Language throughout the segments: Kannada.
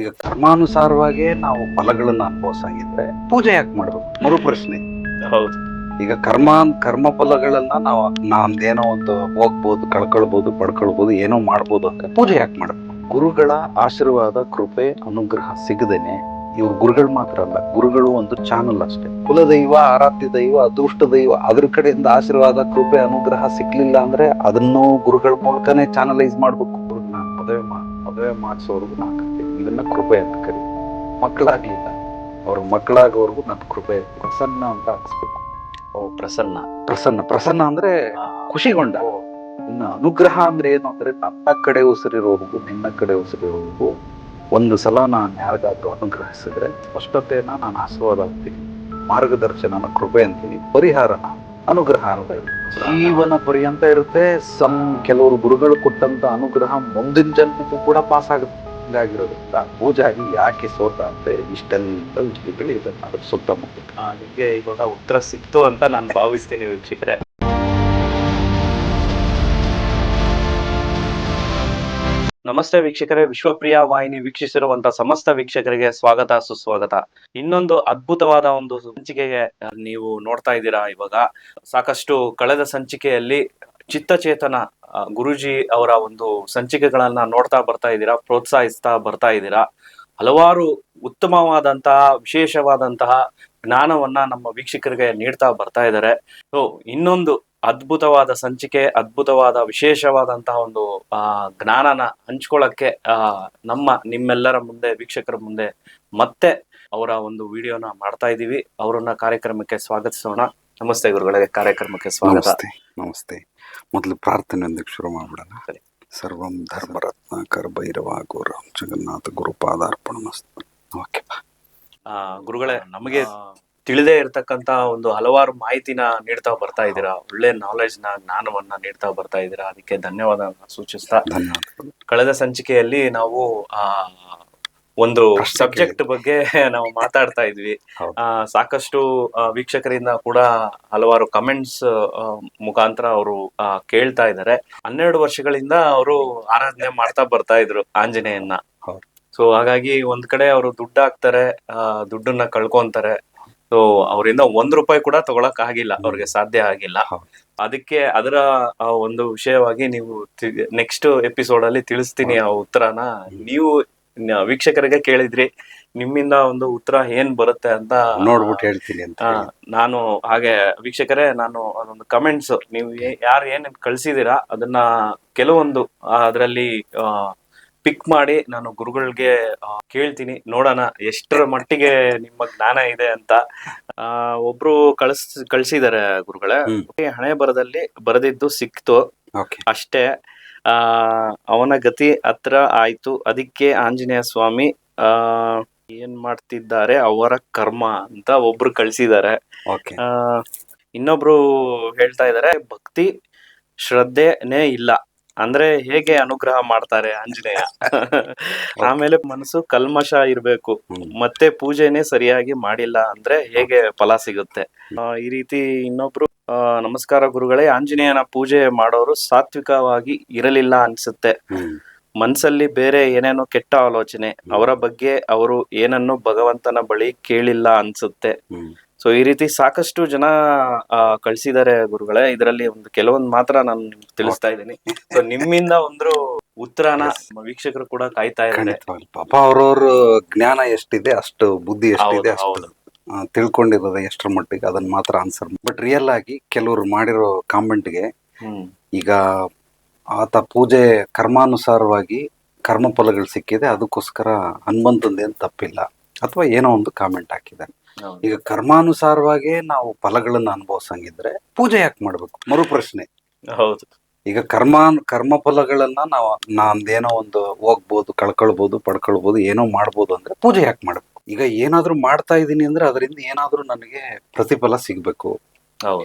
ಈಗ ಕರ್ಮಾನುಸಾರವಾಗಿ ನಾವು ಫಲಗಳನ್ನ ಅನುಭವಿಸಾಗಿದ್ರೆ ಪೂಜೆ ಯಾಕೆ ಮಾಡ್ಬೇಕು? ಮರು ಪ್ರಶ್ನೆ. ಹೌದು. ಈಗ ಕರ್ಮ ಫಲಗಳನ್ನ ನಾವು ನಮ್ದೇನೋ ಒಂದು ಹೋಗ್ಬೋದು, ಕಳ್ಕೊಳ್ಬಹುದು, ಪಡ್ಕೊಳ್ಬಹುದು, ಏನೋ ಮಾಡ್ಬೋದು ಅಂದ್ರೆ ಪೂಜೆ ಯಾಕೆ ಮಾಡ್ಬೇಕು? ಗುರುಗಳ ಆಶೀರ್ವಾದ, ಕೃಪೆ, ಅನುಗ್ರಹ ಸಿಗದೇನೆ ಇವ್ರು ಗುರುಗಳು ಮಾತ್ರ ಅಲ್ಲ, ಗುರುಗಳು ಒಂದು ಚಾನಲ್ ಅಷ್ಟೇ. ಕುಲದೈವ, ಆರಾಧ್ಯ ದೈವ, ಅದೃಷ್ಟ ದೈವ, ಅದ್ರ ಕಡೆಯಿಂದ ಆಶೀರ್ವಾದ, ಕೃಪೆ, ಅನುಗ್ರಹ ಸಿಕ್ಲಿಲ್ಲ ಅಂದ್ರೆ ಅದನ್ನು ಗುರುಗಳ ಮೂಲಕನೇ ಚಾನಲೈಸ್ ಮಾಡ್ಬೇಕು. ಮದುವೆ ಮಾಡಿಸೋರ್ಗು ನಾ ಕರಿತೀನಿ, ಇದನ್ನ ಕೃಪೆ ಅಂತ ಕರಿ. ಮಕ್ಕಳಾಗ್ಲಿಲ್ಲ, ಅವ್ರ ಮಕ್ಕಳಾಗೋರ್ಗು ನನ್ನ ಕೃಪೆ ಪ್ರಸನ್ನ ಅಂತ ಅನ್ಸ್ಬೇಕು. ಪ್ರಸನ್ನ ಅಂದ್ರೆ ಖುಷಿಗೊಂಡ. ಇನ್ನು ಅನುಗ್ರಹ ಅಂದ್ರೆ ಏನು ಅಂದ್ರೆ ನನ್ನ ಕಡೆ ಉಸಿರಿರೋರ್ಗು ನಿನ್ನ ಕಡೆ ಉಸಿರಿರೋರ್ಗು ಒಂದು ಸಲ ನಾನು ಯಾರಿಗಾದ್ರೂ ಅನುಗ್ರಹಿಸಿದ್ರೆ ಸ್ಪಷ್ಟತೆಯನ್ನ ನಾನು ಆಶೀರ್ವಾದ ಅಂತೀನಿ, ಮಾರ್ಗದರ್ಶನನ ಕೃಪೆ ಅಂತೀನಿ, ಪರಿಹಾರನ ಅನುಗ್ರಹ ಅಂತ ಜೀವನ ಪರ್ಯಂತ ಇರುತ್ತೆ. ಕೆಲವರು ಗುರುಗಳು ಕೊಟ್ಟಂತ ಅನುಗ್ರಹ ಮುಂದಿನ ಜನ್ಮಕ್ಕೂ ಕೂಡ ಪಾಸ್ ಆಗುತ್ತೆ. ಹಿಂಗಾಗಿರೋದ್ರಿಂದ ಪೂಜಾರಿ ಯಾಕೆ ಸೋತ ಅಂದ್ರೆ ಇಷ್ಟೆಲ್ಲ ವಿಷಯಗಳು ಅದ್ರ ಸುತ್ತಮುತ್ತ. ನಿಮಗೆ ಇವಾಗ ಉತ್ತರ ಸಿಕ್ತು ಅಂತ ನಾನು ಭಾವಿಸ್ತೀನಿ ವೀಕ್ಷಕರೇ. ನಮಸ್ತೆ ವೀಕ್ಷಕರೇ, ವಿಶ್ವಪ್ರಿಯ ವಾಹಿನಿ ವೀಕ್ಷಿಸಿರುವಂತ ಸಮಸ್ತ ವೀಕ್ಷಕರಿಗೆ ಸ್ವಾಗತ, ಸುಸ್ವಾಗತ. ಇನ್ನೊಂದು ಅದ್ಭುತವಾದ ಒಂದು ಸಂಚಿಕೆಗೆ ನೀವು ನೋಡ್ತಾ ಇದ್ದೀರಾ. ಇವಾಗ ಸಾಕಷ್ಟು ಕಳೆದ ಸಂಚಿಕೆಯಲ್ಲಿ ಚಿತ್ತಚೇತನ ಗುರುಜಿ ಅವರ ಒಂದು ಸಂಚಿಕೆಗಳನ್ನ ನೋಡ್ತಾ ಬರ್ತಾ ಇದ್ದೀರಾ, ಪ್ರೋತ್ಸಾಹಿಸ್ತಾ ಬರ್ತಾ ಇದ್ದೀರಾ. ಹಲವಾರು ಉತ್ತಮವಾದಂತಹ, ವಿಶೇಷವಾದಂತಹ ಜ್ಞಾನವನ್ನ ನಮ್ಮ ವೀಕ್ಷಕರಿಗೆ ನೀಡ್ತಾ ಬರ್ತಾ ಇದ್ದಾರೆ. ಸೊ ಇನ್ನೊಂದು ಅದ್ಭುತವಾದ ಸಂಚಿಕೆ, ಅದ್ಭುತವಾದ ವಿಶೇಷವಾದಂತಹ ಒಂದು ಜ್ಞಾನನ ಹಂಚ್ಕೊಳ್ಳಕ್ಕೆ ನಿಮ್ಮೆಲ್ಲರ ಮುಂದೆ, ವೀಕ್ಷಕರ ಮುಂದೆ ಮತ್ತೆ ಅವರ ಒಂದು ವಿಡಿಯೋನ ಮಾಡ್ತಾ ಇದ್ದೀವಿ. ಅವರನ್ನ ಕಾರ್ಯಕ್ರಮಕ್ಕೆ ಸ್ವಾಗತಿಸೋಣ. ನಮಸ್ತೆ ಗುರುಗಳೇ, ಕಾರ್ಯಕ್ರಮಕ್ಕೆ ಸ್ವಾಗತ. ನಮಸ್ತೆ. ಮೊದಲು ಪ್ರಾರ್ಥನೆಯೊಂದಿಗೆ ಶುರು ಮಾಡ್ಬಿಡೋಣ. ಸರ್ವಂ ಧರ್ಮರತ್ನಾಕರ ಭೈರವ ಗೋರಾಮ್ ಜಗನ್ನಾಥ ಗುರುಪಾದಾರ್ಪಣಮಸ್ತು. ಓಕೆ. ಗುರುಗಳೇ, ನಮಗೆ ತಿಳಿದೇ ಇರತಕ್ಕಂತ ಒಂದು ಹಲವಾರು ಮಾಹಿತಿನ ನೀಡ್ತಾ ಬರ್ತಾ ಇದ್ದೀರಾ, ಒಳ್ಳೆ ನಾಲೆಜ್ ಜ್ಞಾನವನ್ನ ನೀಡ್ತಾ ಬರ್ತಾ ಇದ್ದೀರಾ. ಅದಕ್ಕೆ ಧನ್ಯವಾದ ಸೂಚಿಸ್ತಾ, ಕಳೆದ ಸಂಚಿಕೆಯಲ್ಲಿ ನಾವು ಒಂದು ಸಬ್ಜೆಕ್ಟ್ ಬಗ್ಗೆ ನಾವು ಮಾತಾಡ್ತಾ ಇದ್ವಿ. ಸಾಕಷ್ಟು ವೀಕ್ಷಕರಿಂದ ಕೂಡ ಹಲವಾರು ಕಮೆಂಟ್ಸ್ ಮುಖಾಂತರ ಅವರು ಕೇಳ್ತಾ ಇದ್ದಾರೆ. 12 ವರ್ಷಗಳಿಂದ ಅವರು ಆರಾಧನೆ ಮಾಡ್ತಾ ಬರ್ತಾ ಇದ್ರು ಆಂಜನೇಯನ್ನ. ಸೊ ಹಾಗಾಗಿ ಒಂದ್ ಕಡೆ ಅವರು ದುಡ್ಡು ಹಾಕ್ತಾರೆ, ದುಡ್ಡನ್ನ ಕಳ್ಕೊಂತಾರೆ. ಸೊ ಅವರಿಂದ ₹1 ಕೂಡ ತಗೊಳಕ್ ಆಗಿಲ್ಲ, ಅವ್ರಿಗೆ ಸಾಧ್ಯ ಆಗಿಲ್ಲ. ಅದಕ್ಕೆ ಅದರ ಒಂದು ವಿಷಯವಾಗಿ ನೀವು ನೆಕ್ಸ್ಟ್ ಎಪಿಸೋಡ್ ಅಲ್ಲಿ ತಿಳಿಸ್ತೀನಿ ಆ ಉತ್ತರನ. ನೀವು ವೀಕ್ಷಕರಿಗೆ ಕೇಳಿದ್ರಿ, ನಿಮ್ಮಿಂದ ಒಂದು ಉತ್ತರ ಏನ್ ಬರುತ್ತೆ ಅಂತ ನೋಡ್ಬಿಟ್ಟು ಹೇಳ್ತೀನಿ ಅಂತ. ನಾನು ಹಾಗೆ ವೀಕ್ಷಕರೇ, ನಾನು ಅದೊಂದು ಕಮೆಂಟ್ಸ್ ನೀವು ಯಾರು ಏನ್ ಕಳ್ಸಿದೀರಾ ಅದನ್ನ ಕೆಲವೊಂದು ಅದರಲ್ಲಿ ಪಿಕ್ ಮಾಡಿ ನಾನು ಗುರುಗಳಿಗೆ ಕೇಳ್ತೀನಿ, ನೋಡೋಣ ಎಷ್ಟರ ಮಟ್ಟಿಗೆ ನಿಮ್ಮ ಜ್ಞಾನ ಇದೆ ಅಂತ. ಒಬ್ರು ಕಳ್ಸಿದಾರೆ ಗುರುಗಳೇ, ಹಣೆ ಬರದಲ್ಲಿ ಬರೆದಿದ್ದು ಸಿಕ್ತು ಅಷ್ಟೇ, ಅವನ ಗತಿ ಹತ್ರ ಆಯ್ತು, ಅದಕ್ಕೆ ಆಂಜನೇಯ ಸ್ವಾಮಿ ಏನ್ ಮಾಡ್ತಿದ್ದಾರೆ ಅವರ ಕರ್ಮ ಅಂತ ಒಬ್ರು ಕಳ್ಸಿದ್ದಾರೆ. ಇನ್ನೊಬ್ರು ಹೇಳ್ತಾ ಇದಾರೆ, ಭಕ್ತಿ ಶ್ರದ್ಧೆನೇ ಇಲ್ಲ ಅಂದ್ರೆ ಹೇಗೆ ಅನುಗ್ರಹ ಮಾಡ್ತಾರೆ ಆಂಜನೇಯ? ಆಮೇಲೆ ಮನಸ್ಸು ಕಲ್ಮಶ ಇರ್ಬೇಕು, ಮತ್ತೆ ಪೂಜೆನೆ ಸರಿಯಾಗಿ ಮಾಡಿಲ್ಲ ಅಂದ್ರೆ ಹೇಗೆ ಫಲ ಸಿಗುತ್ತೆ? ಈ ರೀತಿ ಇನ್ನೊಬ್ರು, ನಮಸ್ಕಾರ ಗುರುಗಳೇ, ಆಂಜನೇಯನ ಪೂಜೆ ಮಾಡೋರು ಸಾತ್ವಿಕವಾಗಿ ಇರಲಿಲ್ಲ ಅನ್ಸುತ್ತೆ. ಮನ್ಸಲ್ಲಿ ಬೇರೆ ಏನೇನೋ ಕೆಟ್ಟ ಆಲೋಚನೆ, ಅವರ ಬಗ್ಗೆ ಅವರು ಏನನ್ನು ಭಗವಂತನ ಬಳಿ ಕೇಳಿಲ್ಲ ಅನ್ಸುತ್ತೆ. ಸೊ ಈ ರೀತಿ ಸಾಕಷ್ಟು ಜನ ಕಳ್ಸಿದ್ದಾರೆ ಗುರುಗಳೇ. ಇದರಲ್ಲಿ ಒಂದು ಕೆಲವೊಂದು ಮಾತ್ರ ನಾನು ತಿಳಿಸ್ತಾ ಇದ್ದೀನಿ. ಸೊ ನಿಮ್ಮಿಂದ ಒಂದು ಉತ್ತರನ ವೀಕ್ಷಕರು ಕೂಡ ಕಾಯ್ತಾ ಇದ್ದಾರೆ. ಪಾಪ ಅವ್ರವ್ರ ಜ್ಞಾನ ಎಷ್ಟಿದೆ, ಅಷ್ಟು ಬುದ್ಧಿ ಎಷ್ಟಿದೆ, ಅಷ್ಟು ತಿಳ್ಕೊಂಡಿರೋದು ಎಷ್ಟರ ಮಟ್ಟಿಗೆ ಅದನ್ನ ಮಾತ್ರ ಆನ್ಸರ್. ಬಟ್ ರಿಯಲ್ ಆಗಿ ಕೆಲವರು ಮಾಡಿರೋ ಕಾಮೆಂಟ್ಗೆ, ಈಗ ಆತ ಪೂಜೆ ಕರ್ಮಾನುಸಾರವಾಗಿ ಕರ್ಮ ಫಲಗಳು ಸಿಕ್ಕಿದೆ, ಅದಕ್ಕೋಸ್ಕರ ಹನುಮಂತಂದೇನು ತಪ್ಪಿಲ್ಲ ಅಥವಾ ಏನೋ ಒಂದು ಕಾಮೆಂಟ್ ಹಾಕಿದ್ದಾರೆ. ಈಗ ಕರ್ಮಾನುಸಾರವಾಗಿ ನಾವು ಫಲಗಳನ್ನ ಅನುಭವಿಸಂಗಿದ್ರೆ ಪೂಜೆ ಯಾಕೆ ಮಾಡ್ಬೇಕು? ಮರು ಪ್ರಶ್ನೆ. ಹೌದು. ಈಗ ಕರ್ಮ ಫಲಗಳನ್ನ ನಾವು ನಮ್ದೇನೋ ಒಂದು ಹೋಗ್ಬೋದು, ಕಳ್ಕೊಳ್ಬಹುದು, ಪಡ್ಕೊಳ್ಬಹುದು, ಏನೋ ಮಾಡ್ಬೋದು ಅಂದ್ರೆ ಪೂಜೆ ಯಾಕೆ ಮಾಡ್ಬೇಕು? ಈಗ ಏನಾದ್ರೂ ಮಾಡ್ತಾ ಇದೀನಿ ಅಂದ್ರೆ ಅದರಿಂದ ಏನಾದ್ರೂ ನನಗೆ ಪ್ರತಿಫಲ ಸಿಗ್ಬೇಕು.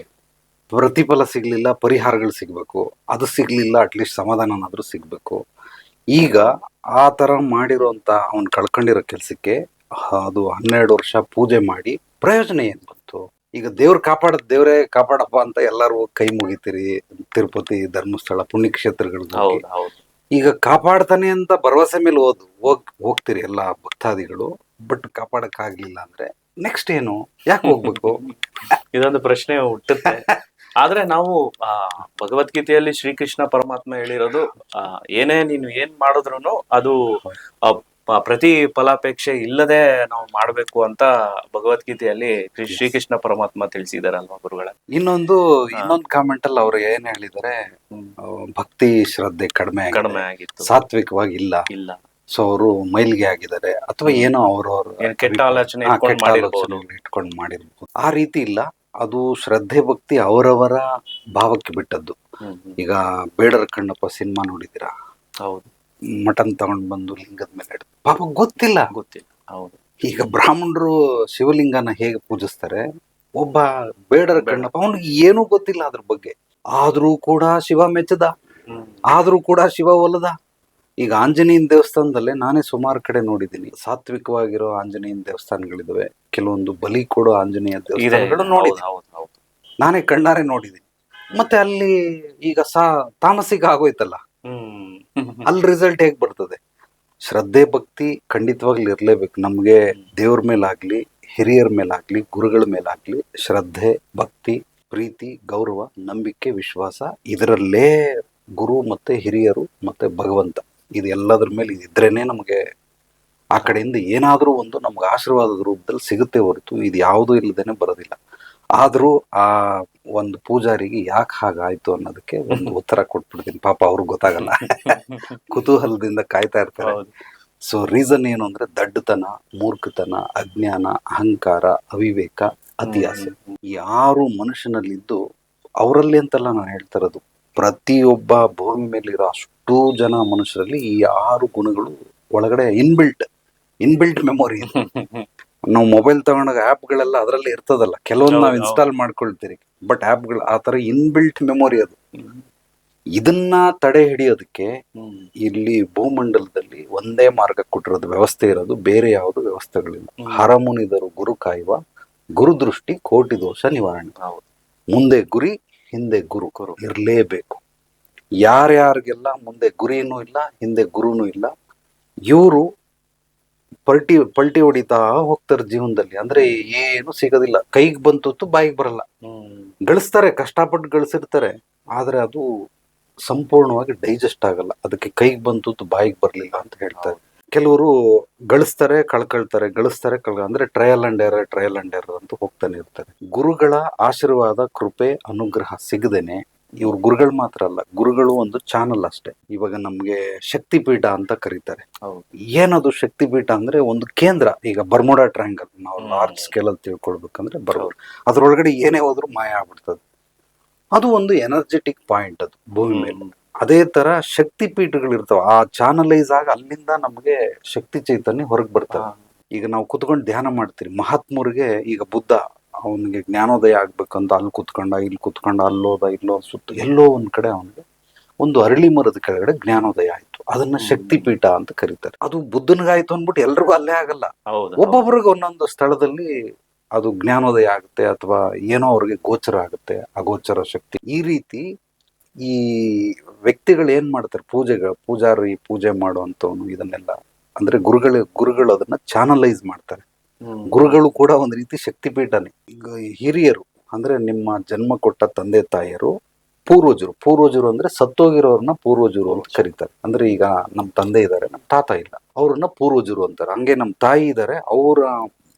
ಪ್ರತಿಫಲ ಸಿಗ್ಲಿಲ್ಲ, ಪರಿಹಾರಗಳು ಸಿಗ್ಬೇಕು. ಅದು ಸಿಗ್ಲಿಲ್ಲ, ಅಟ್ಲೀಸ್ಟ್ ಸಮಾಧಾನನಾದ್ರೂ ಸಿಗ್ಬೇಕು. ಈಗ ಆ ತರ ಮಾಡಿರೋಂತ ಅವ್ನು ಕಳ್ಕೊಂಡಿರೋ ಕೆಲ್ಸಕ್ಕೆ ಅದು 12 ವರ್ಷ ಪೂಜೆ ಮಾಡಿ ಪ್ರಯೋಜನ ಏನ್ ಬಂತು? ಈಗ ದೇವ್ರೇ ಕಾಪಾಡಪ್ಪ ಅಂತ ಎಲ್ಲಾರು ಕೈ ಮುಗಿತೀರಿ, ತಿರುಪತಿ, ಧರ್ಮಸ್ಥಳ, ಪುಣ್ಯಕ್ಷೇತ್ರಗಳಿಗೆ. ಈಗ ಕಾಪಾಡ್ತಾನೆ ಅಂತ ಭರವಸೆ ಮೇಲೆ ಹೋಗ್ತೀರಿ ಎಲ್ಲ ಭಕ್ತಾದಿಗಳು, ಬಟ್ ಕಾಪಾಡಕ್ ಆಗ್ಲಿಲ್ಲ ಅಂದ್ರೆ ನೆಕ್ಸ್ಟ್ ಏನು, ಯಾಕೆ ಹೋಗ್ಬೇಕು? ಇದೊಂದು ಪ್ರಶ್ನೆ ಹುಟ್ಟುತ್ತೆ. ಆದ್ರೆ ನಾವು ಭಗವದ್ಗೀತೆಯಲ್ಲಿ ಶ್ರೀಕೃಷ್ಣ ಪರಮಾತ್ಮ ಹೇಳಿರೋದು, ಏನೇ ನೀನು ಏನ್ ಮಾಡಿದ್ರು ಅದು ಆ, ಪ್ರತಿ ಫಲಾಪೇಕ್ಷೆ ಇಲ್ಲದೆ ನಾವು ಮಾಡ್ಬೇಕು ಅಂತ ಭಗವದ್ಗೀತೆಯಲ್ಲಿ ಶ್ರೀಕೃಷ್ಣ ಪರಮಾತ್ಮ ತಿಳಿಸಿದಾರಲ್ವಾ ಗುರುಗಳ. ಇನ್ನೊಂದು ಕಾಮೆಂಟ್ ಅಲ್ಲಿ ಅವ್ರು ಏನ್ ಹೇಳಿದಾರೆ, ಭಕ್ತಿ ಶ್ರದ್ಧೆ ಕಡಿಮೆ ಆಗಿತ್ತು, ಸಾತ್ವಿಕವಾಗಿ ಇಲ್ಲ. ಸೊ ಅವರು ಮೈಲಿಗೆ ಆಗಿದ್ದಾರೆ ಅಥವಾ ಏನೋ ಅವ್ರವ್ರ ಕೆಟ್ಟ ಆಲೋಚನೆ ಇಟ್ಕೊಂಡು ಮಾಡಿರ್ಬೋದು. ಆ ರೀತಿ ಇಲ್ಲ, ಅದು ಶ್ರದ್ಧೆ ಭಕ್ತಿ ಅವರವರ ಭಾವಕ್ಕೆ ಬಿಟ್ಟದ್ದು. ಈಗ ಬೇಡರ ಕಣ್ಣಪ್ಪ ಸಿನಿಮಾ ನೋಡಿದಿರಾ? ಹೌದು. ಮಟನ್ ತಗೊಂಡ್ ಬಂದು ಲಿಂಗದ ಮೇಲೆ ಇಡ್ತಾರೆ, ಪಾಪ ಗೊತ್ತಿಲ್ಲ. ಹೌದು. ಈಗ ಬ್ರಾಹ್ಮಣರು ಶಿವಲಿಂಗನ ಹೇಗೆ ಪೂಜಿಸ್ತಾರೆ, ಒಬ್ಬ ಬೇಡರ ಕಣ್ಣಪ್ಪ ಅವನಿಗೆ ಏನೂ ಗೊತ್ತಿಲ್ಲ ಅದ್ರ ಬಗ್ಗೆ, ಆದ್ರೂ ಕೂಡ ಶಿವ ಮೆಚ್ಚದ, ಆದ್ರೂ ಕೂಡ ಶಿವ ಒಲದ. ಈಗ ಆಂಜನೇಯನ ದೇವಸ್ಥಾನದಲ್ಲೇ ನಾನೇ ಸುಮಾರು ಕಡೆ ನೋಡಿದ್ದೀನಿ, ಸಾತ್ವಿಕವಾಗಿರೋ ಆಂಜನೇಯನ ದೇವಸ್ಥಾನಗಳಿದಾವೆ, ಕೆಲವೊಂದು ಬಲಿ ಕೊಡೋ ಆಂಜನೇಯ ದೇವಸ್ಥಾನಗಳು ನೋಡಿದ್ದೀನಿ, ನಾನೇ ಕಣ್ಣಾರೆ ನೋಡಿದ್ದೀನಿ. ಮತ್ತೆ ಅಲ್ಲಿ ಈಗ ತಾಮಸಿಕ ಆಗೋಯ್ತಲ್ಲ, ಅಲ್ಲಿ ರಿಸಲ್ಟ್ ಹೇಗ್ ಬರ್ತದೆ? ಶ್ರದ್ಧೆ ಭಕ್ತಿ ಖಂಡಿತವಾಗ್ಲಿ ಇರ್ಲೇಬೇಕು. ನಮ್ಗೆ ದೇವ್ರ ಮೇಲಾಗ್ಲಿ, ಹಿರಿಯರ ಮೇಲಾಗ್ಲಿ, ಗುರುಗಳ ಮೇಲಾಗ್ಲಿ ಶ್ರದ್ಧೆ, ಭಕ್ತಿ, ಪ್ರೀತಿ, ಗೌರವ, ನಂಬಿಕೆ, ವಿಶ್ವಾಸ, ಇದರಲ್ಲೇ ಗುರು ಮತ್ತೆ ಹಿರಿಯರು ಮತ್ತೆ ಭಗವಂತ, ಇದು ಎಲ್ಲದ್ರ ಮೇಲೆ ಇದ್ರೇನೆ ನಮಗೆ ಆ ಕಡೆಯಿಂದ ಏನಾದ್ರೂ ಒಂದು ನಮ್ಗೆ ಆಶೀರ್ವಾದದ ರೂಪದಲ್ಲಿ ಸಿಗುತ್ತೆ ಹೊರತು ಇದು ಯಾವುದೂ ಇಲ್ಲದೇನೆ ಬರೋದಿಲ್ಲ. ಆದ್ರೂ ಆ ಒಂದು ಪೂಜಾರಿಗೆ ಯಾಕೆ ಹಾಗಾಯ್ತು ಅನ್ನೋದಕ್ಕೆ ಒಂದು ಉತ್ತರ ಕೊಟ್ಬಿಡ್ತೀನಿ, ಪಾಪ ಅವ್ರಿಗೆ ಗೊತ್ತಾಗಲ್ಲ, ಕುತೂಹಲದಿಂದ ಕಾಯ್ತಾ ಇರ್ತಾರೆ. ಸೊ ರೀಸನ್ ಏನು ಅಂದ್ರೆ ದಡ್ಡತನ, ಮೂರ್ಖತನ, ಅಜ್ಞಾನ, ಅಹಂಕಾರ, ಅವಿವೇಕ, ಅತಿಯಾಸೆ. ಯಾರು ಮನುಷ್ಯನಲ್ಲಿದ್ದು ಅವರಲ್ಲಿ ಅಂತಲ್ಲ ನಾನು ಹೇಳ್ತಾ ಇರೋದು, ಪ್ರತಿಯೊಬ್ಬ ಭೂಮಿ ಮೇಲಿರೋ ಅಷ್ಟು ಜನ ಮನುಷ್ಯರಲ್ಲಿ ಈ 6 ಗುಣಗಳು ಒಳಗಡೆ ಇನ್ಬಿಲ್ಟ್ ಮೆಮೊರಿ. ನಾವು ಮೊಬೈಲ್ ತಗೊಂಡಾಗ ಆ್ಯಪ್ಗಳೆಲ್ಲ ಅದರಲ್ಲಿ ಇರ್ತದಲ್ಲ, ಕೆಲವೊಂದು ನಾವು ಇನ್ಸ್ಟಾಲ್ ಮಾಡ್ಕೊಳ್ತೀರಿ, ಬಟ್ ಆ್ಯಪ್ಗಳು ಆ ಥರ ಇನ್ಬಿಲ್ಟ್ ಮೆಮೊರಿ ಅದು. ಇದನ್ನ ತಡೆ ಹಿಡಿಯೋದಕ್ಕೆ ಇಲ್ಲಿ ಭೂಮಂಡಲದಲ್ಲಿ ಒಂದೇ ಮಾರ್ಗ ಕೊಟ್ಟಿರೋದು, ವ್ಯವಸ್ಥೆ ಇರೋದು, ಬೇರೆ ಯಾವುದು ವ್ಯವಸ್ಥೆಗಳಿಲ್ಲ. ಹರಮುನಿದರು ಗುರು ಕಾಯುವ, ಗುರುದೃಷ್ಟಿ ಕೋಟಿ ದೋಷ ನಿವಾರಣೆ. ಮುಂದೆ ಗುರಿ, ಹಿಂದೆ ಗುರು ಇರಲೇಬೇಕು. ಯಾರ್ಯಾರಿಗೆಲ್ಲ ಮುಂದೆ ಗುರಿನೂ ಇಲ್ಲ, ಹಿಂದೆ ಗುರುನೂ ಇಲ್ಲ, ಇವರು ಪಲ್ಟಿ ಹೊಡಿತಾ ಹೋಗ್ತಾರೆ ಜೀವನದಲ್ಲಿ. ಅಂದ್ರೆ ಏನು ಸಿಗೋದಿಲ್ಲ, ಕೈಗೆ ಬಂತು ಬಾಯಿಗೆ ಬರಲ್ಲ. ಗಳಿಸ್ತಾರೆ, ಕಷ್ಟಪಟ್ಟು ಗಳಿಸಿರ್ತಾರೆ, ಆದ್ರೆ ಅದು ಸಂಪೂರ್ಣವಾಗಿ ಡೈಜೆಸ್ಟ್ ಆಗಲ್ಲ. ಅದಕ್ಕೆ ಕೈಗೆ ಬಂತು ಬಾಯಿಗೆ ಬರ್ಲಿಲ್ಲ ಅಂತ ಹೇಳ್ತಾರೆ. ಕೆಲವರು ಗಳಿಸ್ತಾರೆ, ಕಳ್ಕೊಳ್ತಾರೆ, ಗಳಿಸ್ತಾರೆ, ಅಂದ್ರೆ ಟ್ರಯಲ್ ಅಂಡ್ ಎರರ್ ಅಂತ ಹೋಗ್ತಾನೆ ಇರ್ತಾರೆ. ಗುರುಗಳ ಆಶೀರ್ವಾದ, ಕೃಪೆ, ಅನುಗ್ರಹ ಸಿಗದೇನೆ, ಇವ್ರು ಗುರುಗಳು ಮಾತ್ರ ಅಲ್ಲ, ಗುರುಗಳು ಒಂದು ಚಾನಲ್ ಅಷ್ಟೇ. ಇವಾಗ ನಮ್ಗೆ ಶಕ್ತಿಪೀಠ ಅಂತ ಕರೀತಾರೆ. ಏನದು ಶಕ್ತಿಪೀಠ ಅಂದ್ರೆ ಒಂದು ಕೇಂದ್ರ. ಈಗ ಬರ್ಮುಡಾ ಟ್ರಯಾಂಗಲ್ ನಾವು ಲಾರ್ಜ್ ಸ್ಕೇಲ್ ಅಲ್ಲಿ ತಿಳ್ಕೊಳ್ಬೇಕಂದ್ರೆ ಅದ್ರೊಳಗಡೆ ಏನೇ ಹೋದ್ರು ಮಾಯ ಆಗ್ಬಿಡ್ತದೆ. ಅದು ಒಂದು ಎನರ್ಜೆಟಿಕ್ ಪಾಯಿಂಟ್ ಅದು ಭೂಮಿ ಮೇಲೆ. ಅದೇ ತರ ಶಕ್ತಿ ಪೀಠಗಳಿರ್ತಾವ, ಆ ಚಾನಲೈಸ್ ಆಗ ಅಲ್ಲಿಂದ ನಮ್ಗೆ ಶಕ್ತಿ ಚೈತನ್ಯ ಹೊರಗೆ ಬರ್ತವೆ. ಈಗ ನಾವು ಕುತ್ಕೊಂಡು ಧ್ಯಾನ ಮಾಡ್ತೀರಿ, ಮಹಾತ್ಮರಿಗೆ ಈಗ ಬುದ್ಧ ಅವನಿಗೆ ಜ್ಞಾನೋದಯ ಆಗ್ಬೇಕಂತ ಅಲ್ಲಿ ಕುತ್ಕೊಂಡ, ಇಲ್ಲಿ ಕುತ್ಕೊಂಡ, ಅಲ್ಲೋದ, ಇಲ್ಲೋ ಸುತ್ತ ಎಲ್ಲೋ ಒಂದ್ ಕಡೆ ಅವನಿಗೆ ಒಂದು ಅರಳಿ ಮರದ ಕೆಳಗಡೆ ಜ್ಞಾನೋದಯ ಆಯ್ತು. ಅದನ್ನ ಶಕ್ತಿ ಪೀಠ ಅಂತ ಕರೀತಾರೆ. ಅದು ಬುದ್ಧನಿಗಾಯ್ತು ಅಂದ್ಬಿಟ್ಟು ಎಲ್ರಿಗೂ ಅಲ್ಲೇ ಆಗಲ್ಲ, ಒಬ್ಬೊಬ್ರಿಗೆ ಒಂದೊಂದು ಸ್ಥಳದಲ್ಲಿ ಅದು ಜ್ಞಾನೋದಯ ಆಗುತ್ತೆ, ಅಥವಾ ಏನೋ ಅವ್ರಿಗೆ ಗೋಚರ ಆಗುತ್ತೆ, ಅಗೋಚರ ಶಕ್ತಿ. ಈ ರೀತಿ ಈ ವ್ಯಕ್ತಿಗಳು ಏನ್ ಮಾಡ್ತಾರೆ, ಪೂಜಾರಿ ಪೂಜೆ ಮಾಡುವಂತವನು ಇದನ್ನೆಲ್ಲ ಅಂದ್ರೆ ಗುರುಗಳು ಅದನ್ನ ಚಾನಲೈಸ್ ಮಾಡ್ತಾರೆ. ಗುರುಗಳು ಕೂಡ ಒಂದ್ ರೀತಿ ಶಕ್ತಿಪೀಠನೇ. ಈಗ ಹಿರಿಯರು ಅಂದ್ರೆ ನಿಮ್ಮ ಜನ್ಮ ಕೊಟ್ಟ ತಂದೆ ತಾಯಿಯರು, ಪೂರ್ವಜರು ಅಂದ್ರೆ ಸತ್ತೋಗಿರೋರ್ನ ಪೂರ್ವಜರು ಅಂತ ಕರೀತಾರೆ. ಅಂದ್ರೆ ಈಗ ನಮ್ ತಂದೆ ಇದ್ದಾರೆ, ನಮ್ ತಾತ ಇಲ್ಲ, ಅವ್ರನ್ನ ಪೂರ್ವಜರು ಅಂತಾರೆ. ಹಂಗೆ ನಮ್ ತಾಯಿ ಇದ್ದಾರೆ,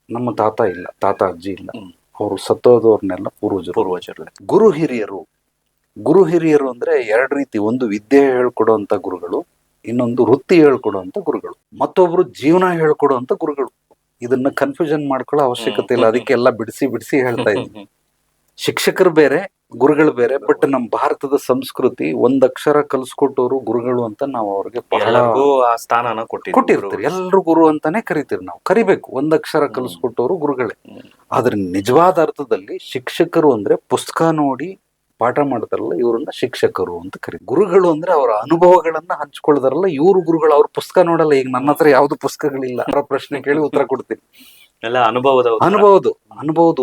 ನಮ್ಮ ತಾತ ಇಲ್ಲ, ತಾತ ಅಜ್ಜಿ ಇಲ್ಲ, ಅವರು ಸತ್ತೋದವ್ರನ್ನೆಲ್ಲ ಪೂರ್ವಜರು. ಗುರು ಹಿರಿಯರು ಅಂದ್ರೆ 2 ರೀತಿ. ಒಂದು ವಿದ್ಯೆ ಹೇಳ್ಕೊಡುವಂತ ಗುರುಗಳು, ಇನ್ನೊಂದು ವೃತ್ತಿ ಹೇಳ್ಕೊಡುವಂತ ಗುರುಗಳು, ಮತ್ತೊಬ್ರು ಜೀವನ ಹೇಳ್ಕೊಡುವಂತ ಗುರುಗಳು. ಇದನ್ನ ಕನ್ಫ್ಯೂಷನ್ ಮಾಡ್ಕೊಳ್ಳೋ ಅವಶ್ಯಕತೆ ಇಲ್ಲ, ಅದಕ್ಕೆ ಎಲ್ಲ ಬಿಡಿಸಿ ಹೇಳ್ತಾ ಇದ್ದೀನಿ. ಶಿಕ್ಷಕರು ಬೇರೆ, ಗುರುಗಳು ಬೇರೆ. ಬಟ್ ನಮ್ಮ ಭಾರತದ ಸಂಸ್ಕೃತಿ ಒಂದಕ್ಷರ ಕಲ್ಸ್ಕೊಟ್ಟವರು ಗುರುಗಳು ಅಂತ ನಾವು ಅವ್ರಿಗೆ ಬಹಳ ಸ್ಥಾನನ ಕೊಟ್ಟಿರ್ತೀರಿ. ಎಲ್ರು ಗುರು ಅಂತಾನೆ ಕರಿತೀರಿ, ನಾವು ಕರಿಬೇಕು. ಒಂದಕ್ಷರ ಕಲ್ಸ್ಕೊಟ್ಟವರು ಗುರುಗಳೇ. ಆದ್ರೆ ನಿಜವಾದ ಅರ್ಥದಲ್ಲಿ ಶಿಕ್ಷಕರು ಅಂದ್ರೆ ಪುಸ್ತಕ ನೋಡಿ ಪಾಠ ಮಾಡ್ತಾರಲ್ಲ, ಇವ್ರನ್ನ ಶಿಕ್ಷಕರು ಅಂತ ಕರಿ. ಗುರುಗಳು ಅಂದ್ರೆ ಅವರ ಅನುಭವಗಳನ್ನ ಹಂಚ್ಕೊಳ್ತಾರಲ್ಲ, ಇವ್ರು ಗುರುಗಳು. ಅವ್ರ ಪುಸ್ತಕ ನೋಡಲ್ಲ. ಈಗ ನನ್ನ ಹತ್ರ ಯಾವ್ದು ಪುಸ್ತಕಗಳಿಲ್ಲ, ಅವರ ಪ್ರಶ್ನೆ ಕೇಳಿ ಉತ್ತರ ಕೊಡ್ತೀನಿ. ಎಲ್ಲ ಅನುಭವದ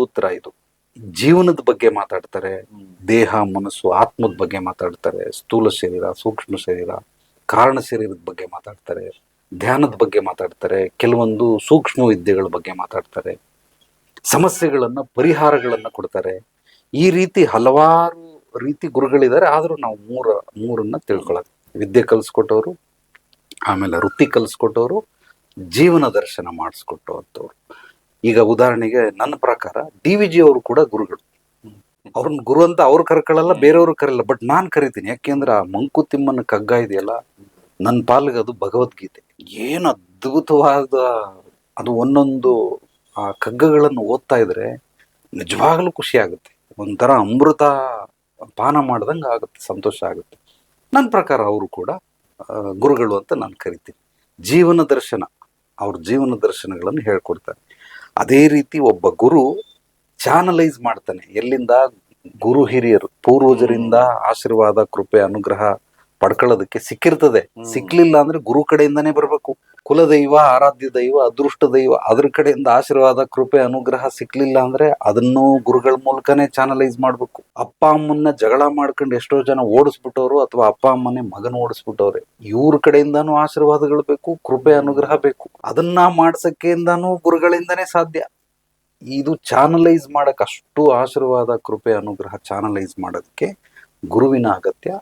ಉತ್ತರ. ಇದು ಜೀವನದ ಬಗ್ಗೆ ಮಾತಾಡ್ತಾರೆ, ದೇಹ, ಮನಸ್ಸು, ಆತ್ಮದ ಬಗ್ಗೆ ಮಾತಾಡ್ತಾರೆ, ಸ್ಥೂಲ ಶರೀರ, ಸೂಕ್ಷ್ಮ ಶರೀರ, ಕಾರಣ ಶರೀರದ ಬಗ್ಗೆ ಮಾತಾಡ್ತಾರೆ, ಧ್ಯಾನದ ಬಗ್ಗೆ ಮಾತಾಡ್ತಾರೆ, ಕೆಲವೊಂದು ಸೂಕ್ಷ್ಮ ವಿದ್ಯೆಗಳ ಬಗ್ಗೆ ಮಾತಾಡ್ತಾರೆ, ಸಮಸ್ಯೆಗಳನ್ನ ಪರಿಹಾರಗಳನ್ನ ಕೊಡ್ತಾರೆ. ಈ ರೀತಿ ಹಲವಾರು ರೀತಿ ಗುರುಗಳಿದ್ದಾರೆ. ಆದ್ರೂ ನಾವು ಮೂರನ್ನ ತಿಳ್ಕೊಳ್ಳೋದು: ವಿದ್ಯೆ ಕಲಿಸ್ಕೊಟ್ಟವರು, ಆಮೇಲೆ ವೃತ್ತಿ ಕಲಿಸ್ಕೊಟ್ಟವರು, ಜೀವನ ದರ್ಶನ ಮಾಡಿಸ್ಕೊಟ್ಟವ್ರು. ಈಗ ಉದಾಹರಣೆಗೆ ನನ್ನ ಪ್ರಕಾರ DVG ಅವರು ಕೂಡ ಗುರುಗಳು. ಅವ್ರನ್ನ ಗುರು ಅಂತ ಅವ್ರು ಕರ್ಕೊಳ್ಳಲ್ಲ, ಬೇರೆಯವ್ರು ಕರೆಯಲ್ಲ, ಬಟ್ ನಾನ್ ಕರಿತೀನಿ. ಯಾಕೆಂದ್ರೆ ಆ ಮಂಕುತಿಮ್ಮನ ಕಗ್ಗ ಇದೆಯಲ್ಲ, ನನ್ನ ಪಾಲಿಗೆ ಅದು ಭಗವದ್ಗೀತೆ. ಏನು ಅದ್ಭುತವಾದ ಅದು. ಒಂದೊಂದು ಆ ಕಗ್ಗಗಳನ್ನು ಓದ್ತಾ ಇದ್ರೆ ನಿಜವಾಗ್ಲೂ ಖುಷಿ ಆಗುತ್ತೆ. ಒಂಥರ ಅಮೃತ ಪಾನ ಮಾಡ್ದಂಗೆ ಆಗುತ್ತೆ, ಸಂತೋಷ ಆಗುತ್ತೆ. ನನ್ನ ಪ್ರಕಾರ ಅವರು ಕೂಡ ಗುರುಗಳು ಅಂತ ನಾನು ಕರಿತೀನಿ. ಜೀವನ ದರ್ಶನ, ಅವ್ರ ಜೀವನ ದರ್ಶನಗಳನ್ನು ಹೇಳ್ಕೊಡ್ತಾರೆ. ಅದೇ ರೀತಿ ಒಬ್ಬ ಗುರು ಚಾನಲೈಸ್ ಮಾಡ್ತಾನೆ. ಎಲ್ಲಿಂದ? ಗುರು ಹಿರಿಯರು ಪೂರ್ವಜರಿಂದ ಆಶೀರ್ವಾದ, ಕೃಪೆ, ಅನುಗ್ರಹ ಪಡ್ಕೊಳ್ಳೋದಕ್ಕೆ ಸಿಕ್ಕಿರ್ತದೆ. ಸಿಕ್ಲಿಲ್ಲ ಅಂದ್ರೆ ಗುರು ಕಡೆಯಿಂದಾನೇ ಬರ್ಬೇಕು. ಕುಲದೈವ, ಆರಾಧ್ಯ ದೈವ, ಅದೃಷ್ಟ ದೈವ, ಅದ್ರ ಕಡೆಯಿಂದ ಆಶೀರ್ವಾದ, ಕೃಪೆ, ಅನುಗ್ರಹ ಸಿಕ್ಲಿಲ್ಲ ಅಂದ್ರೆ ಅದನ್ನು ಗುರುಗಳ ಮೂಲಕನೇ ಚಾನಲೈಸ್ ಮಾಡ್ಬೇಕು. ಅಪ್ಪ ಅಮ್ಮನ್ನ ಜಗಳ ಮಾಡ್ಕೊಂಡು ಎಷ್ಟೋ ಜನ ಓಡಿಸ್ಬಿಟ್ಟವ್ರು, ಅಥವಾ ಅಪ್ಪ ಅಮ್ಮನೇ ಮಗನ ಓಡಿಸ್ಬಿಟ್ಟವ್ರೆ. ಇವ್ರ ಕಡೆಯಿಂದಾನು ಆಶೀರ್ವಾದಗಳು ಬೇಕು, ಕೃಪೆ, ಅನುಗ್ರಹ ಬೇಕು. ಅದನ್ನ ಮಾಡ್ಸಕ್ಕೆಯಿಂದಾನು ಗುರುಗಳಿಂದಾನೇ ಸಾಧ್ಯ. ಇದು ಚಾನಲೈಸ್ ಮಾಡಕ್, ಅಷ್ಟು ಆಶೀರ್ವಾದ, ಕೃಪೆ, ಅನುಗ್ರಹ ಚಾನಲೈಸ್ ಮಾಡೋದಕ್ಕೆ ಗುರುವಿನ ಅಗತ್ಯ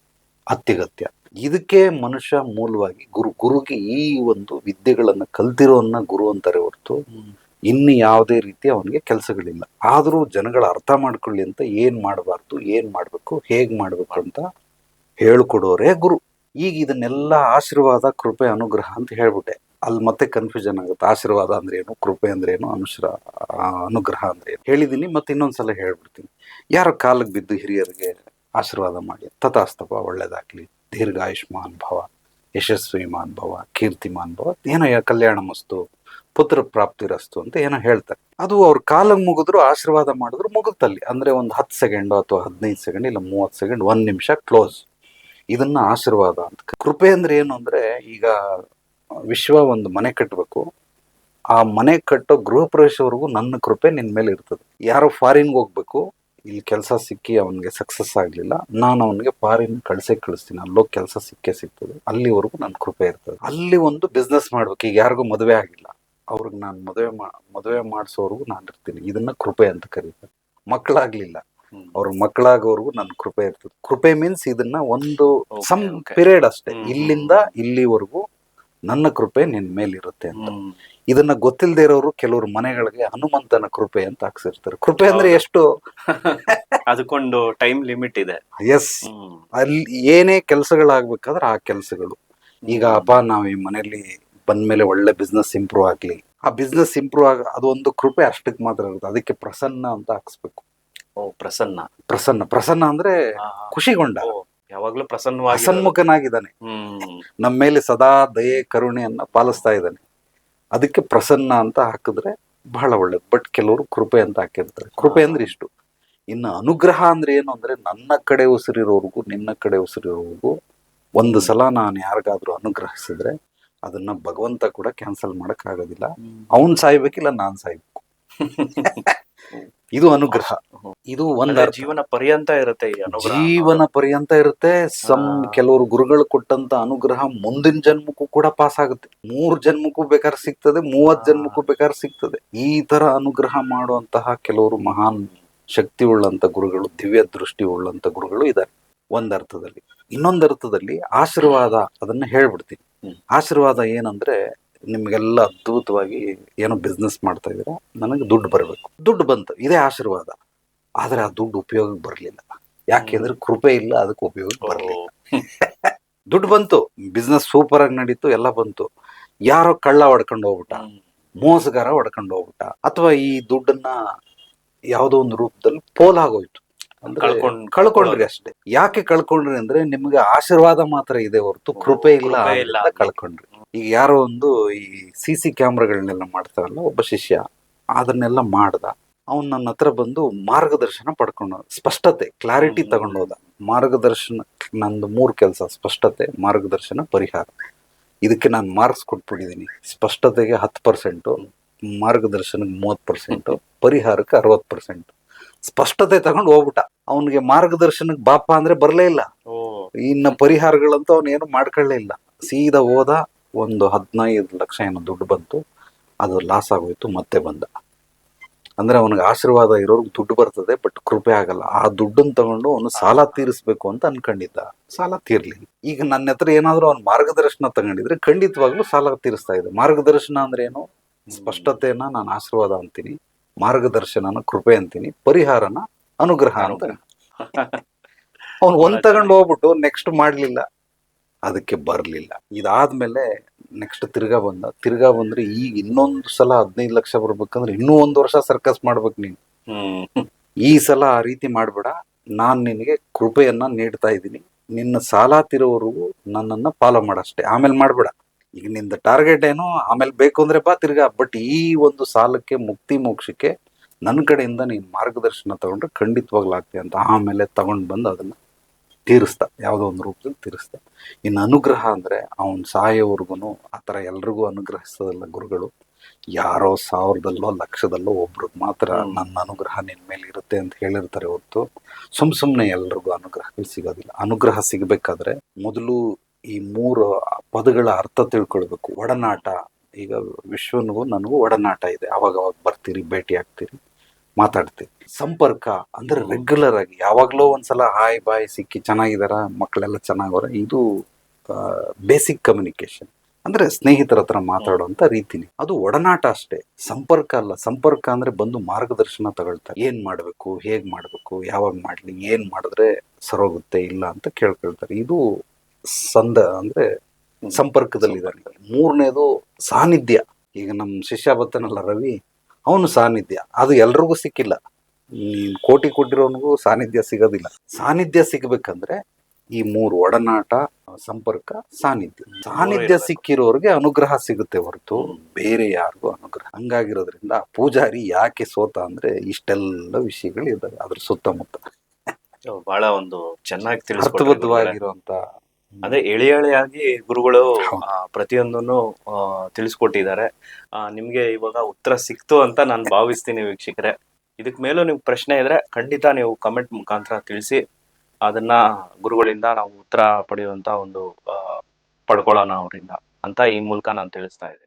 ಅತ್ಯಗತ್ಯ. ಇದಕ್ಕೆ ಮನುಷ್ಯ ಮೂಲವಾಗಿ ಗುರುಗೆ ಈ ಒಂದು ವಿದ್ಯೆಗಳನ್ನ ಕಲ್ತಿರೋನ್ನ ಗುರು ಅಂತಾರೆ ಹೊರತು ಇನ್ನು ಯಾವುದೇ ರೀತಿ ಅವನಿಗೆ ಕೆಲಸಗಳಿಲ್ಲ. ಆದ್ರೂ ಜನಗಳ ಅರ್ಥ ಮಾಡ್ಕೊಳ್ಳಿ ಅಂತ ಏನ್ ಮಾಡಬಾರ್ದು, ಏನ್ ಮಾಡ್ಬೇಕು, ಹೇಗ್ ಮಾಡ್ಬೇಕು ಅಂತ ಹೇಳ್ಕೊಡೋರೇ ಗುರು. ಈಗ ಇದನ್ನೆಲ್ಲ ಆಶೀರ್ವಾದ, ಕೃಪೆ, ಅನುಗ್ರಹ ಅಂತ ಹೇಳ್ಬಿಟ್ಟೆ. ಅಲ್ಲಿ ಮತ್ತೆ ಕನ್ಫ್ಯೂಷನ್ ಆಗುತ್ತೆ. ಆಶೀರ್ವಾದ ಅಂದ್ರೆ ಏನು, ಕೃಪೆ ಅಂದ್ರೆ ಏನು, ಅನುಗ್ರಹ ಅಂದ್ರೆ ಏನು ಹೇಳಿದೀನಿ. ಮತ್ತೆ ಇನ್ನೊಂದ್ಸಲ ಹೇಳ್ಬಿಡ್ತೀನಿ. ಯಾರೋ ಕಾಲಿಗೆ ಬಿದ್ದು ಹಿರಿಯರಿಗೆ ಆಶೀರ್ವಾದ ಮಾಡಿ, ತಥಾಸ್ತಪ, ಒಳ್ಳೇದಾಗ್ಲಿ, ದೀರ್ಘಾಯುಷ್ಮಾನ್ ಭವ, ಯಶಸ್ವಿಮಾನ್ ಭವ, ಕೀರ್ತಿಮಾನ್ ಭವ, ಏನೋ ಕಲ್ಯಾಣ ಮಸ್ತು, ಪುತ್ರ ಪ್ರಾಪ್ತಿರಸ್ತು ಅಂತ ಏನೋ ಹೇಳ್ತಾರೆ. ಅದು ಅವ್ರ ಕಾಲಿಗೆ ಮುಗಿದ್ರು, ಆಶೀರ್ವಾದ ಮಾಡಿದ್ರು ಮುಗುತ್ತಲ್ಲಿ. ಅಂದ್ರೆ ಒಂದು 10 ಸೆಕೆಂಡ್ ಅಥವಾ 15 ಸೆಕೆಂಡ್, ಇಲ್ಲ 30 ಸೆಕೆಂಡ್, 1 ನಿಮಿಷ ಕ್ಲೋಸ್. ಇದನ್ನ ಆಶೀರ್ವಾದ ಅಂತ. ಕೃಪೆ ಅಂದ್ರೆ ಏನು ಅಂದ್ರೆ, ಈಗ ವಿಶ್ವ ಒಂದು ಮನೆ ಕಟ್ಟಬೇಕು. ಆ ಮನೆ ಕಟ್ಟೋ ಗೃಹ ಪ್ರವೇಶವರೆಗೂ ನನ್ನ ಕೃಪೆ ನಿನ್ ಮೇಲೆ ಇರ್ತದೆ. ಯಾರೋ ಫಾರಿನ್ಗೆ ಹೋಗ್ಬೇಕು, ಇಲ್ಲಿ ಕೆಲಸ ಸಿಕ್ಕಿ ಅವನಿಗೆ ಸಕ್ಸಸ್ ಆಗ್ಲಿಲ್ಲ, ನಾನು ಅವನಿಗೆ ಫಾರಿನ್ ಕಳಿಸ್ತೀನಿ, ಅಲ್ಲೋಗಿ ಕೆಲಸ ಸಿಗ್ತದೆ. ಅಲ್ಲಿವರೆಗೂ ನನ್ನ ಕೃಪೆ ಇರ್ತದೆ. ಅಲ್ಲಿ ಒಂದು ಬಿಸ್ನೆಸ್ ಮಾಡ್ಬೇಕು. ಈಗ ಯಾರಿಗೂ ಮದುವೆ ಆಗಿಲ್ಲ, ಅವ್ರಿಗೆ ನಾನು ಮದುವೆ ಮಾಡಿಸೋವರೆಗೂ ನಾನು ಇರ್ತೀನಿ. ಇದನ್ನ ಕೃಪೆ ಅಂತ ಕರೀತಾರೆ. ಮಕ್ಕಳಾಗ್ಲಿಲ್ಲ, ಅವ್ರ ಮಕ್ಕಳಾಗೋವರೆಗೂ ನನ್ನ ಕೃಪೆ ಇರ್ತದೆ. ಕೃಪೆ ಮೀನ್ಸ್ ಇದನ್ನ ಒಂದು ಸಮ್ ಪೀರಿಯಡ್ ಅಷ್ಟೇ, ಇಲ್ಲಿಂದ ಇಲ್ಲಿವರೆಗೂ ನನ್ನ ಕೃಪೆ ನಿನ್ ಮೇಲಿರುತ್ತೆ ಅಂತ. ಇದನ್ನ ಗೊತ್ತಿಲ್ಲದೆ ಇರೋರು ಕೆಲವರು ಮನೆಗಳಿಗೆ ಹನುಮಂತನ ಕೃಪೆ ಅಂತ ಹಾಕ್ಸಿರ್ತಾರೆ. ಕೃಪೆ ಅಂದ್ರೆ ಎಷ್ಟು? ಅದಕ್ಕೊಂದು ಟೈಮ್ ಲಿಮಿಟ್ ಇದೆ. ಎಸ್, ಅಲ್ಲಿ ಏನೇ ಕೆಲಸಗಳಾಗ್ಬೇಕಾದ್ರೆ ಆ ಕೆಲಸಗಳು. ಈಗ ಅಪ್ಪ ನಾವ್ ಈ ಮನೆಯಲ್ಲಿ ಬಂದ್ಮೇಲೆ ಒಳ್ಳೆ ಬಿಸ್ನೆಸ್ ಇಂಪ್ರೂವ್ ಆಗ್ಲಿ, ಆ ಬಿಸ್ನೆಸ್ ಇಂಪ್ರೂವ್ ಅದೊಂದು ಕೃಪೆ ಅಷ್ಟಕ್ಕೆ ಮಾತ್ರ ಇರುತ್ತೆ. ಅದಕ್ಕೆ ಪ್ರಸನ್ನ ಅಂತ ಹಾಕ್ಸ್ಬೇಕು. ಪ್ರಸನ್ನ ಅಂದ್ರೆ ಖುಷಿಗೊಂಡ, ಯಾವಾಗ್ಲೂ ಹಸನ್ಮುಖನಾಗಿದ್ದಾನೆ, ನಮ್ಮ ಮೇಲೆ ಸದಾ ದಯೆ ಕರುಣೆಯನ್ನ ಪಾಲಿಸ್ತಾ ಇದ್ದಾನೆ. ಅದಕ್ಕೆ ಪ್ರಸನ್ನ ಅಂತ ಹಾಕಿದ್ರೆ ಬಹಳ ಒಳ್ಳೇದು. ಬಟ್ ಕೆಲವರು ಕೃಪೆ ಅಂತ ಹಾಕಿರ್ತಾರೆ. ಕೃಪೆ ಅಂದ್ರೆ ಇಷ್ಟು. ಇನ್ನು ಅನುಗ್ರಹ ಅಂದ್ರೆ ಏನು ಅಂದ್ರೆ, ನನ್ನ ಕಡೆ ಉಸಿರಿರೋರ್ಗು, ನಿನ್ನ ಕಡೆ ಉಸಿರಿರೋರ್ಗು ಒಂದು ಸಲ ನಾನು ಯಾರಿಗಾದ್ರೂ ಅನುಗ್ರಹಿಸಿದ್ರೆ ಅದನ್ನ ಭಗವಂತ ಕೂಡ ಕ್ಯಾನ್ಸಲ್ ಮಾಡಕ್ ಆಗೋದಿಲ್ಲ. ಅವನ್ ಸಾಯ್ಬೇಕಿಲ್ಲ ನಾನ್ ಸಾಯ್ಬೇಕು. ಇದು ಅನುಗ್ರಹ. ಇದು ಒಂದ್ ಜೀವನ ಪರ್ಯಂತ ಇರುತ್ತೆ. ಜೀವನ ಪರ್ಯಂತ ಇರುತ್ತೆ. ಕೆಲವರು ಗುರುಗಳು ಕೊಟ್ಟಂತ ಅನುಗ್ರಹ ಮುಂದಿನ ಜನ್ಮಕ್ಕೂ ಕೂಡ ಪಾಸ್ ಆಗುತ್ತೆ. 3 ಜನ್ಮಕ್ಕೂ ಬೇಕಾದ್ರೆ ಸಿಗ್ತದೆ, 30 ಜನ್ಮಕ್ಕೂ ಬೇಕಾದ್ರೆ ಸಿಗ್ತದೆ. ಈ ತರ ಅನುಗ್ರಹ ಮಾಡುವಂತಹ ಕೆಲವರು ಮಹಾನ್ ಶಕ್ತಿ ಉಳ್ಳಂತ ಗುರುಗಳು, ದಿವ್ಯ ದೃಷ್ಟಿ ಉಳ್ಳಂತ ಗುರುಗಳು ಇದ್ದಾರೆ ಒಂದರ್ಥದಲ್ಲಿ. ಇನ್ನೊಂದರ್ಥದಲ್ಲಿ ಆಶೀರ್ವಾದ, ಅದನ್ನ ಹೇಳ್ಬಿಡ್ತೀನಿ. ಆಶೀರ್ವಾದ ಏನಂದ್ರೆ, ನಿಮ್ಗೆಲ್ಲ ಅದ್ಭುತವಾಗಿ ಏನೋ ಬಿಸ್ನೆಸ್ ಮಾಡ್ತಾ ಇದೀರಾ, ನನಗೆ ದುಡ್ಡು ಬರಬೇಕು, ದುಡ್ಡು ಬಂತು, ಇದೇ ಆಶೀರ್ವಾದ. ಆದ್ರೆ ಆ ದುಡ್ಡು ಉಪಯೋಗಕ್ಕೆ ಬರಲಿಲ್ಲ. ಯಾಕೆಂದ್ರೆ ಕೃಪೆ ಇಲ್ಲ, ಅದಕ್ಕೆ ಉಪಯೋಗಕ್ಕೆ ಬರಲಿಲ್ಲ. ದುಡ್ಡು ಬಂತು, ಬಿಸ್ನೆಸ್ ಸೂಪರ್ ಆಗಿ ನಡೀತು, ಎಲ್ಲ ಬಂತು, ಯಾರೋ ಕಳ್ಳ ಹೊಡ್ಕೊಂಡು ಹೋಗ್ಬಿಟ್ಟ, ಮೋಸಗಾರ ಹೊಡ್ಕೊಂಡು ಹೋಗ್ಬಿಟ್ಟ, ಅಥವಾ ಈ ದುಡ್ಡನ್ನ ಯಾವುದೋ ಒಂದು ರೂಪದಲ್ಲಿ ಪೋಲಾಗೋಯ್ತು, ಕಳ್ಕೊಂಡ್ರಿ ಅಷ್ಟೇ. ಯಾಕೆ ಕಳ್ಕೊಂಡ್ರಿ ಅಂದ್ರೆ, ನಿಮ್ಗೆ ಆಶೀರ್ವಾದ ಮಾತ್ರ ಇದೆ ಹೊರತು ಕೃಪೆ ಇಲ್ಲ, ಕಳ್ಕೊಂಡ್ರಿ. ಈಗ ಯಾರೋ ಒಂದು ಈ CC ಕ್ಯಾಮ್ರಾಗಳನ್ನೆಲ್ಲ ಮಾಡ್ತಾರಲ್ಲ, ಒಬ್ಬ ಶಿಷ್ಯ ಅದನ್ನೆಲ್ಲ ಮಾಡ್ದ. ಅವನ್ ನನ್ನ ಹತ್ರ ಬಂದು ಮಾರ್ಗದರ್ಶನ ಪಡ್ಕೊಂಡು, ಸ್ಪಷ್ಟತೆ, ಕ್ಲಾರಿಟಿ ತಗೊಂಡೋದ. ಮಾರ್ಗದರ್ಶನ ನಂದು 3 ಕೆಲಸ: ಸ್ಪಷ್ಟತೆ, ಮಾರ್ಗದರ್ಶನ, ಪರಿಹಾರ. ಇದಕ್ಕೆ ನಾನು ಮಾರ್ಕ್ಸ್ ಕೊಟ್ಬಿಟ್ಟಿದ್ದೀನಿ. ಸ್ಪಷ್ಟತೆಗೆ 10%, ಮಾರ್ಗದರ್ಶನಕ್ಕೆ 30%, ಪರಿಹಾರಕ್ಕೆ 60%. ಸ್ಪಷ್ಟತೆ ತಗೊಂಡು ಹೋಗ್ಬಿಟ್ಟ. ಅವನಿಗೆ ಮಾರ್ಗದರ್ಶನಕ್ಕೆ ಬಾಪ ಅಂದ್ರೆ ಬರ್ಲೇ ಇಲ್ಲ. ಇನ್ನು ಪರಿಹಾರಗಳಂತೂ ಅವನೇನು ಮಾಡ್ಕೊಳ್ಳೇ ಇಲ್ಲ. ಸೀದಾ ಹೋದ, ಒಂದು 15 ಲಕ್ಷ ಏನೋ ದುಡ್ಡು ಬಂತು, ಅದು ಲಾಸ್ ಆಗೋಯ್ತು, ಮತ್ತೆ ಬಂದ. ಅಂದ್ರೆ ಅವನಿಗೆ ಆಶೀರ್ವಾದ ಇರೋರ್ಗೆ ದುಡ್ಡು ಬರ್ತದೆ, ಬಟ್ ಕೃಪೆ ಆಗಲ್ಲ. ಆ ದುಡ್ಡನ್ನು ತಗೊಂಡು ಅವನು ಸಾಲ ತೀರಿಸ್ಬೇಕು ಅಂತ ಅನ್ಕೊಂಡಿದ್ದ, ಸಾಲ ತೀರ್ಲಿ. ಈಗ ನನ್ನ ಹತ್ರ ಏನಾದ್ರು ಅವ್ನ ಮಾರ್ಗದರ್ಶನ ತಗೊಂಡಿದ್ರೆ ಖಂಡಿತವಾಗ್ಲೂ ಸಾಲ ತೀರಿಸ್ತಾ ಇದೆ. ಮಾರ್ಗದರ್ಶನ ಅಂದ್ರೆ ಏನು? ಸ್ಪಷ್ಟತೆಯನ್ನ ನಾನು ಆಶೀರ್ವಾದ ಅಂತೀನಿ, ಮಾರ್ಗದರ್ಶನನ ಕೃಪೆ ಅಂತೀನಿ, ಪರಿಹಾರನ ಅನುಗ್ರಹ ಅಂತ. ಅವ್ನು ಒಂದ್ ತಗೊಂಡು ಹೋಗ್ಬಿಟ್ಟು ನೆಕ್ಸ್ಟ್ ಮಾಡ್ಲಿಲ್ಲ, ಅದಕ್ಕೆ ಬರ್ಲಿಲ್ಲ. ಇದಾದ್ಮೇಲೆ ನೆಕ್ಸ್ಟ್ ತಿರ್ಗಾ ಬಂದ್ರೆ ಈಗ ಇನ್ನೊಂದು ಸಲ 15 ಲಕ್ಷ ಬರ್ಬೇಕಂದ್ರೆ ಇನ್ನೂ 1 ವರ್ಷ ಸರ್ಕಸ್ ಮಾಡ್ಬೇಕು ನೀನು. ಈ ಸಲ ಆ ರೀತಿ ಮಾಡ್ಬೇಡ, ನಾನ್ ನಿನಗೆ ಕೃಪೆಯನ್ನ ನೀಡ್ತಾ ಇದ್ದೀನಿ, ನಿನ್ನ ಸಾಲ ತೀರೋವರೆಗೂ ನನ್ನನ್ನ ಫಾಲೋ ಮಾಡಷ್ಟೇ, ಆಮೇಲೆ ಮಾಡ್ಬೇಡ. ಈಗ ನಿಂದ ಟಾರ್ಗೆಟ್ ಏನು, ಆಮೇಲೆ ಬೇಕು ಅಂದ್ರೆ ಬಾ ತಿರ್ಗಾ, ಬಟ್ ಈ ಒಂದು ಸಾಲಕ್ಕೆ, ಮುಕ್ತಿ ಮೋಕ್ಷಕ್ಕೆ ನನ್ನ ಕಡೆಯಿಂದ ನೀನ್ ಮಾರ್ಗದರ್ಶನ ತಗೊಂಡ್ರೆ ಖಂಡಿತವಾಗ್ಲೂ ಆಗ್ತದೆ ಅಂತ. ಆಮೇಲೆ ತಗೊಂಡ್ ಬಂದು ಅದನ್ನ ತೀರಿಸ್ತಾ, ಯಾವುದೋ ಒಂದು ರೂಪದಲ್ಲಿ ತೀರಿಸ್ತಾ. ಇನ್ನು ಅನುಗ್ರಹ ಅಂದ್ರೆ ಅವನ್ ಸಾಯೋವರ್ಗುನು ಆ ಥರ ಎಲ್ರಿಗೂ ಅನುಗ್ರಹಿಸೋದಲ್ಲ ಗುರುಗಳು. ಯಾರೋ 1000ದಲ್ಲೋ 1,00,000ದಲ್ಲೋ ಒಬ್ರಿಗೆ ಮಾತ್ರ ನನ್ನ ಅನುಗ್ರಹ ನಿನ್ ಮೇಲೆ ಇರುತ್ತೆ ಅಂತ ಹೇಳಿರ್ತಾರೆ ಹೊರತು ಸುಮ್ನೆ ಎಲ್ರಿಗೂ ಅನುಗ್ರಹಗಳು ಸಿಗೋದಿಲ್ಲ. ಅನುಗ್ರಹ ಸಿಗ್ಬೇಕಾದ್ರೆ ಮೊದಲು ಈ 3 ಪದಗಳ ಅರ್ಥ ತಿಳ್ಕೊಳ್ಬೇಕು. ಒಡನಾಟ. ಈಗ ವಿಶ್ವನಿಗೂ ನನಗೂ ಒಡನಾಟ ಇದೆ, ಅವಾಗ ಬರ್ತೀರಿ, ಭೇಟಿ ಆಗ್ತೀರಿ, ಮಾತಾಡ್ತೀವಿ. ಸಂಪರ್ಕ ಅಂದ್ರೆ ರೆಗ್ಯುಲರ್ ಆಗಿ ಯಾವಾಗ್ಲೋ ಒಂದ್ಸಲ ಹಾಯ್ ಬಾಯ್ ಸಿಕ್ಕಿ ಚೆನ್ನಾಗಿದಾರ, ಮಕ್ಕಳೆಲ್ಲ ಚೆನ್ನಾಗವ್ರ, ಇದು ಬೇಸಿಕ್ ಕಮ್ಯುನಿಕೇಶನ್. ಅಂದ್ರೆ ಸ್ನೇಹಿತರ ಹತ್ರ ಮಾತಾಡುವಂತ ರೀತಿನಿ, ಅದು ಒಡನಾಟ ಅಷ್ಟೇ, ಸಂಪರ್ಕ ಅಲ್ಲ. ಸಂಪರ್ಕ ಅಂದ್ರೆ ಬಂದು ಮಾರ್ಗದರ್ಶನ ತಗೊಳ್ತಾರೆ, ಏನ್ ಮಾಡ್ಬೇಕು, ಹೇಗ್ ಮಾಡ್ಬೇಕು, ಯಾವಾಗ ಮಾಡ್ಲಿ, ಏನ್ ಮಾಡಿದ್ರೆ ಸರೋಗುತ್ತೆ ಇಲ್ಲ ಅಂತ ಕೇಳ್ಕೊಳ್ತಾರೆ. ಇದು ಅಂದ್ರೆ ಸಂಪರ್ಕದಲ್ಲಿದ್ದಾರೆ. 3ನೇದು ಸಾನ್ನಿಧ್ಯ. ಈಗ ನಮ್ ಶಿಷ್ಯ ಬತ್ತನಲ್ಲ ರವಿ, ಅವನು ಸಾನ್ನಿಧ್ಯ, ಅದು ಎಲ್ರಿಗೂ ಸಿಕ್ಕಿಲ್ಲ. ನೀನ್ ಕೋಟಿ ಕೊಟ್ಟಿರೋನ್ಗೂ ಸಾನ್ನಿಧ್ಯ ಸಿಗೋದಿಲ್ಲ. ಸಾನ್ನಿಧ್ಯ ಸಿಗ್ಬೇಕಂದ್ರೆ ಈ 3 ಒಡನಾಟ, ಸಂಪರ್ಕ, ಸಾನ್ನಿಧ್ಯ ಸಿಕ್ಕಿರೋರ್ಗೆ ಅನುಗ್ರಹ ಸಿಗುತ್ತೆ ಹೊರತು ಬೇರೆ ಯಾರಿಗೂ ಅನುಗ್ರಹ. ಹಂಗಾಗಿರೋದ್ರಿಂದ ಪೂಜಾರಿ ಯಾಕೆ ಸೋತ ಅಂದ್ರೆ ಇಷ್ಟೆಲ್ಲ ವಿಷಯಗಳು ಇದ್ದಾವೆ ಅದ್ರ ಸುತ್ತಮುತ್ತ. ಬಹಳ ಒಂದು ಚೆನ್ನಾಗಿ ಅರ್ಥಬದ್ಧವಾಗಿರುವಂತ, ಅದೇ ಎಳೆಯಾಗಿ ಗುರುಗಳು ಪ್ರತಿಯೊಂದನ್ನು ತಿಳಿಸ್ಕೊಟ್ಟಿದ್ದಾರೆ. ನಿಮ್ಗೆ ಇವಾಗ ಉತ್ತರ ಸಿಕ್ತು ಅಂತ ನಾನು ಭಾವಿಸ್ತೀನಿ ವೀಕ್ಷಕರೇ. ಇದಕ್ ಮೇಲೂ ನಿಮ್ಗೆ ಪ್ರಶ್ನೆ ಇದ್ರೆ ಖಂಡಿತ ನೀವು ಕಮೆಂಟ್ ಮುಖಾಂತರ ತಿಳಿಸಿ, ಅದನ್ನ ಗುರುಗಳಿಂದ ನಾವು ಉತ್ತರ ಪಡೆಯುವಂತ ಒಂದು ಪಡ್ಕೊಳ್ಳೋಣ ಅವರಿಂದ ಅಂತ ಈ ಮೂಲಕ ನಾನು ತಿಳಿಸ್ತಾ ಇದ್ದೀನಿ.